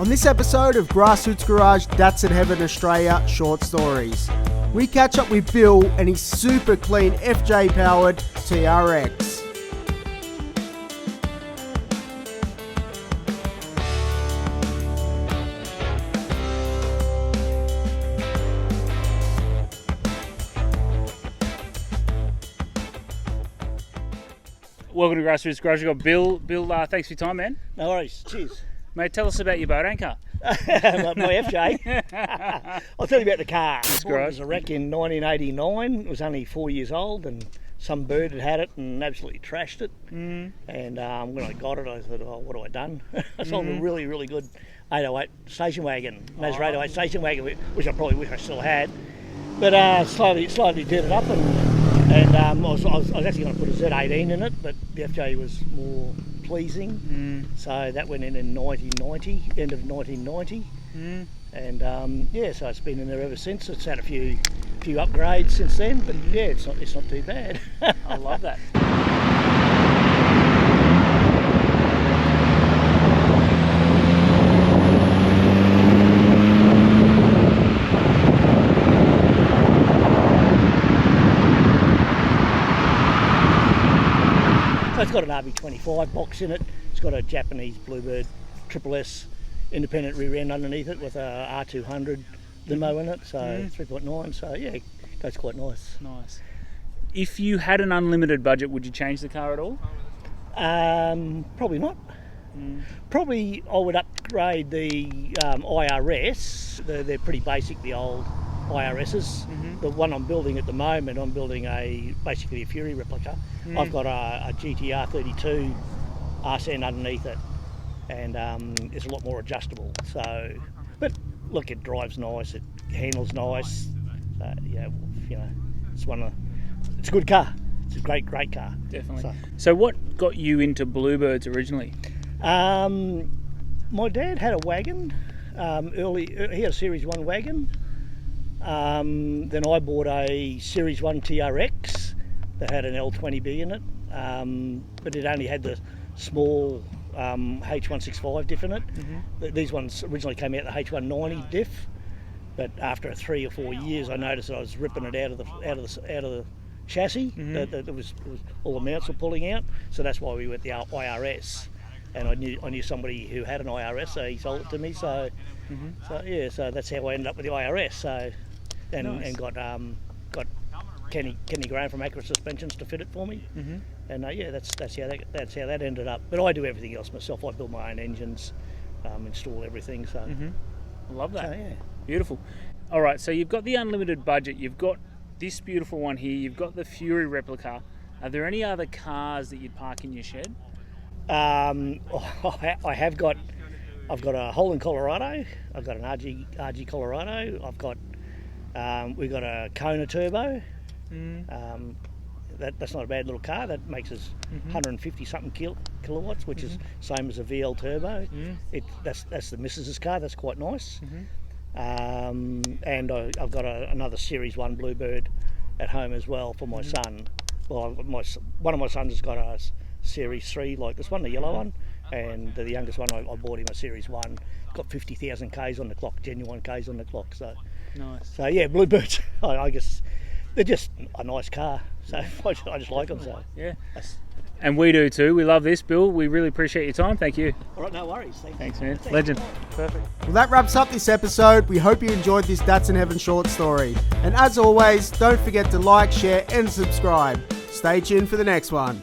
On this episode of GrassRoots Garage Datsun Heaven Australia Short Stories, we catch up with Bill and his super clean FJ powered TRX. Welcome to GrassRoots Garage. We've got Bill. Bill, thanks for your time, man. No worries. Cheers. Mate, tell us about your boat anchor. my FJ. I'll tell you about the car. It was a wreck in 1989. It was only 4 years old, and some bird had it and absolutely trashed it. And when I got it, I thought, oh, what have I done? I sold a really, really good 808 station wagon, Mazda 808 station wagon, which I probably wish I still had. But slowly did it up, and I was actually going to put a Z18 in it, but the FJ was more pleasing. So that went in 1990, end of 1990. And so it's been in there ever since. It's had a few upgrades since then, but yeah, it's not too bad. I love that. So it's got an RB25 box in it. It's got a Japanese Bluebird SSS independent rear end underneath it with a R200 limo in it, so 3.9. So yeah, it goes quite nice. Nice. If you had an unlimited budget, would you change the car at all? Probably not. Probably I would upgrade the IRS. They're pretty basic, the old IRSs. The one I'm building at the moment, I'm building basically a Fury replica. I've got a GTR 32 RSN underneath it, and it's a lot more adjustable. So, but look, it drives nice, it handles nice. So, it's a good car. It's a great car. Definitely. So what got you into Bluebirds originally? My dad had a wagon. He had a Series 1 wagon. Then I bought a Series 1 TRX that had an L20B in it, but it only had the small H165 diff in it. These ones originally came out the H190 diff, but after 3 or 4 years, I noticed that I was ripping it out of the chassis. That was all the mounts were pulling out, so that's why we went the IRS. And I knew somebody who had an IRS, so he sold it to me. So that's how I ended up with the IRS. So and got Kenny Graham from Accurate Suspensions to fit it for me. And that's how that ended up. But I do everything else myself. I build my own engines, install everything. So I love that. So, yeah. Beautiful. All right, so you've got the unlimited budget. You've got this beautiful one here. You've got the Fury replica. Are there any other cars that you'd park in your shed? I've got a Holland Colorado. I've got an RG Colorado. We've got a Kona Turbo. That's not a bad little car. That makes us 150 something kilowatts, which is same as a VL Turbo. That's the missus's car. That's quite nice. And I've got another Series 1 Bluebird at home as well for my son. Well, one of my sons has got a Series 3 like this one, the yellow one, and the youngest one I bought him a Series 1. Got 50,000 Ks on the clock, genuine Ks on the clock. So nice. So yeah, Bluebirds. I guess they're just a nice car. So I just like them. So yeah. And we do too. We love this, Bill. We really appreciate your time. Thank you. All right, no worries. Thanks, man. Legend. Perfect. Well, that wraps up this episode. We hope you enjoyed this Datsun Heaven short story. And as always, don't forget to like, share and subscribe. Stay tuned for the next one.